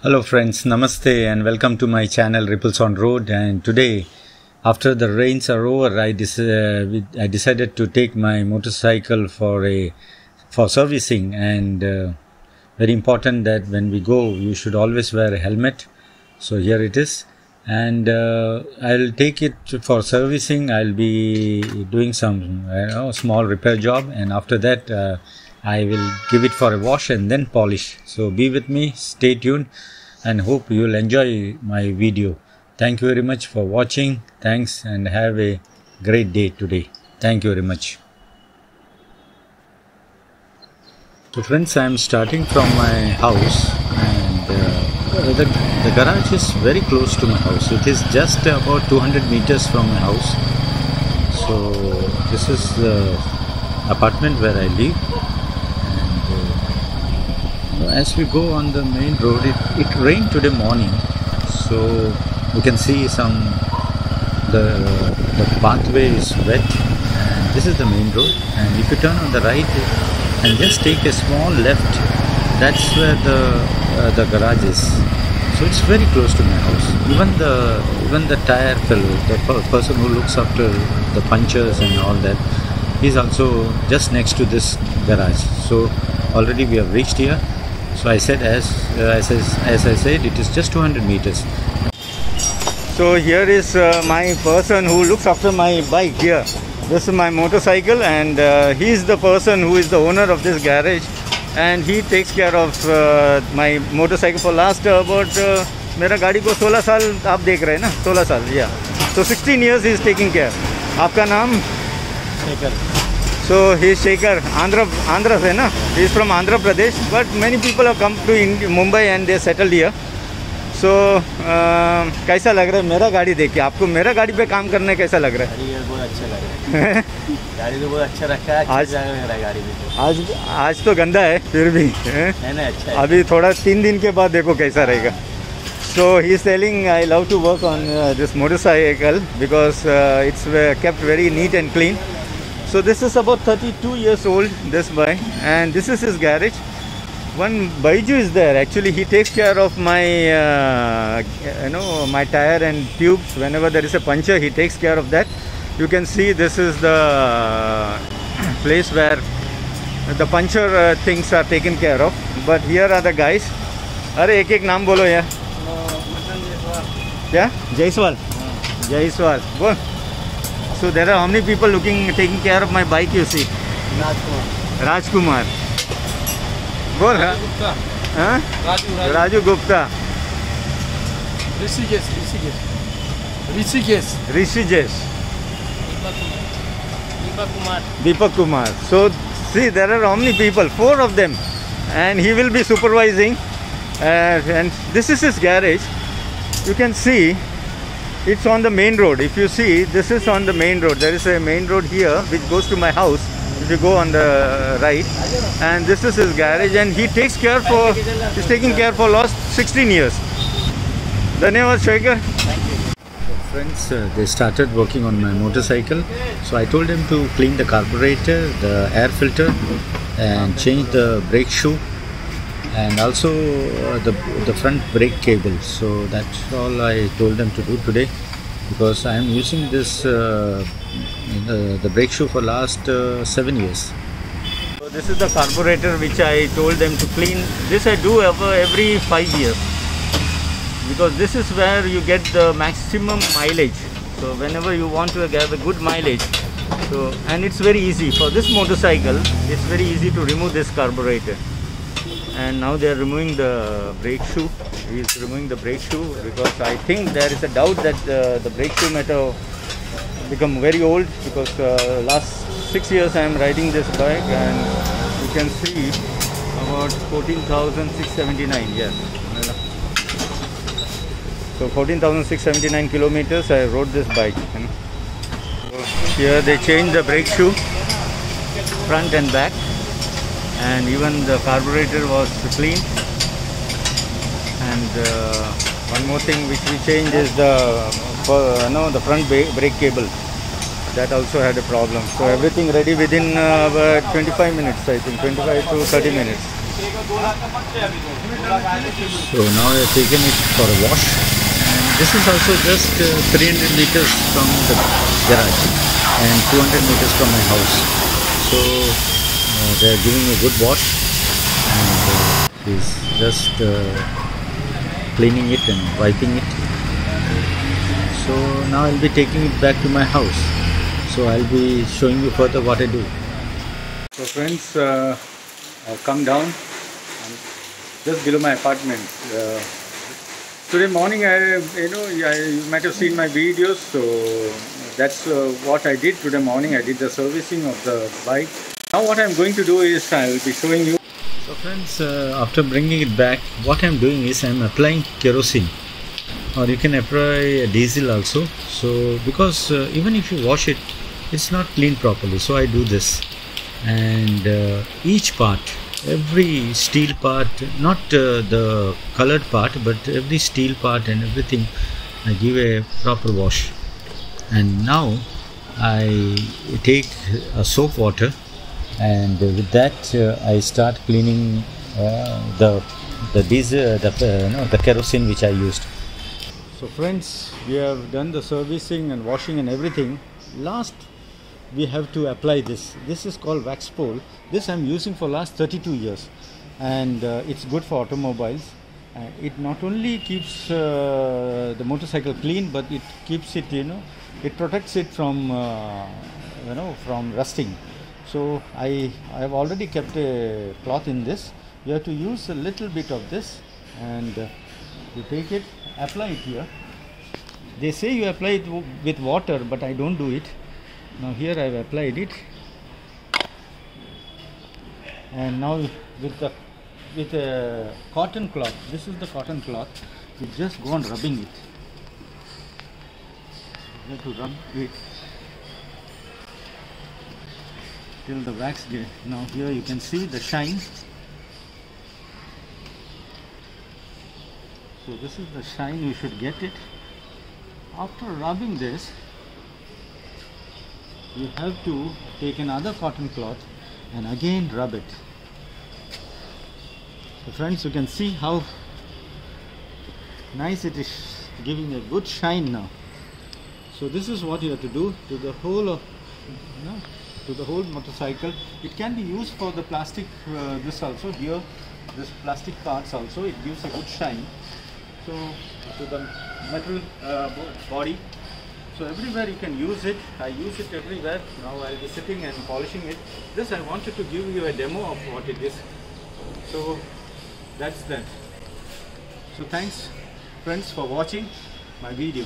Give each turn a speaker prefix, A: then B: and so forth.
A: Hello friends, Namaste and welcome to my channel Ripples on Road. And today, after the rains are over, I decided to take my motorcycle for servicing. And very important that when we go, you should always wear a helmet. So here it is. And I'll take it for servicing. I'll be doing some small repair job, and after that I will give it for a wash and then polish. So be with me, stay tuned, and hope you will enjoy my video. Thank you very much for watching. Thanks, and have a great day today. Thank you very much. So friends, I am starting from my house, and the garage is very close to my house. It is just about 200 meters from my house. So this is the apartment where I live. As we go on the main road, it rained today morning, so you can see the pathway is wet, and this is the main road. And if you turn on the right and just take a small left, that's where the garage is. So it's very close to my house. Even the tire fellow, the person who looks after the punctures and all that, he's also just next to this garage. So already we have reached here. So I said, as I said, it is just 200 meters. So here is my person who looks after my bike here. This is my motorcycle, and he is the person who is the owner of this garage, and he takes care of my motorcycle for last about मेरा गाड़ी को 16 साल आप देख रहे हैं ना, 16 साल, yeah. So 16 years he is taking care. आपका नाम? Shekhar. So he is Shekhar, Andhra से ना, he is from Andhra Pradesh, but many people have come to Mumbai and they settled here. So कैसा लग रहा है मेरा गाड़ी देख के? आपको मेरा गाड़ी पे काम करने कैसा लग रहा है?
B: ये बहुत अच्छा लग रहा है। गाड़ी तो बहुत अच्छा रखा है, आज मेरा गाड़ी भी
A: आज तो गंदा है फिर भी
B: नहीं अच्छा है।
A: अभी थोड़ा 3 दिन के बाद देखो कैसा रहेगा. So he is telling I love to work on this motorcycle because it's kept very neat and clean. So this is about 32 years old, this bike, and this is his garage. One Baiju is there. Actually, he takes care of my my tire and tubes. Whenever there is a puncture, he takes care of that. You can see this is the place where the puncture things are taken care of. But here are the guys. अरे एक नाम बोलो यार. क्या? Jaiswal. Jaiswal. बोल. So there are how many people taking care of my bike, you see? Rajkumar. Bol, huh? Raju Gupta. Rishikesh. Deepak Kumar. So see, there are how many people? 4 of them, and he will be supervising. And this is his garage. You can see. It's on the main road. If you see, this is on the main road. There is a main road here which goes to my house. If you go on the right, and this is his garage, and he takes care he's taking care for last 16 years. Dhanyawad, Shekhar.
B: Thank you.
A: So friends, they started working on my motorcycle. So I told them to clean the carburetor, the air filter, and change the brake shoe, and also the front brake cable. So that's all I told them to do today, because I am using this the brake shoe for last 7 years. So this is the carburetor which I told them to clean. This I do every 5 years, because this is where you get the maximum mileage. So whenever you want to have a good mileage, and it's very easy for this motorcycle. It's very easy to remove this carburetor. And now they are removing the brake shoe. He is removing the brake shoe because I think there is a doubt that the brake shoe might have become very old, because last 6 years I am riding this bike, and you can see about 14,679. Yes. So 14,679 kilometers I rode this bike. So here they change the brake shoe, front and back. And even the carburetor was clean. And one more thing which we changed is the front brake cable. That also had a problem. So everything ready within 25 minutes, I think, 25 to 30 minutes. So now I have taken it for a wash. This is also just 300 meters from the garage and 200 meters from my house. So they are giving a good wash, and he's just cleaning it and wiping it. So now I'll be taking it back to my house. So I'll be showing you further what I do. So friends, I've come down just below my apartment. Today morning, you might have seen my videos. So that's what I did today morning. I did the servicing of the bike. Now what I'm going to do is I will be showing you. So friends, after bringing it back, what I'm doing is I'm applying kerosene, or you can apply diesel also. So because even if you wash it, it's not cleaned properly. So I do this, and each part, every steel part, not the colored part, but every steel part and everything, I give a proper wash. And now I take a soap water, and with that I start cleaning the diesel, the kerosene which I used. So friends, we have done the servicing and washing and everything. Last we have to apply this. This is called wax pole. This I'm using for last 32 years, and it's good for automobiles. It not only keeps the motorcycle clean, but it keeps it, it protects it from from rusting. So I have already kept a cloth in this. You have to use a little bit of this, and you take it, apply it here. They say you apply it with water, but I don't do it. Now here I have applied it, and now with a cotton cloth, this is the cotton cloth, you just go on rubbing it. You have to rub it till the wax gets. Now here you can see the shine. So this is the shine, you should get it. After rubbing this, you have to take another cotton cloth and again rub it. So friends, you can see how nice it is, giving a good shine now. So this is what you have to do to the whole of, to the whole motorcycle. It can be used for the plastic, this also here, this plastic parts also, it gives a good shine. So to the metal body. So everywhere you can use it. I use it everywhere. Now I'll be sitting and polishing it. This I wanted to give you a demo of what it is. So that's that. So thanks friends for watching my video.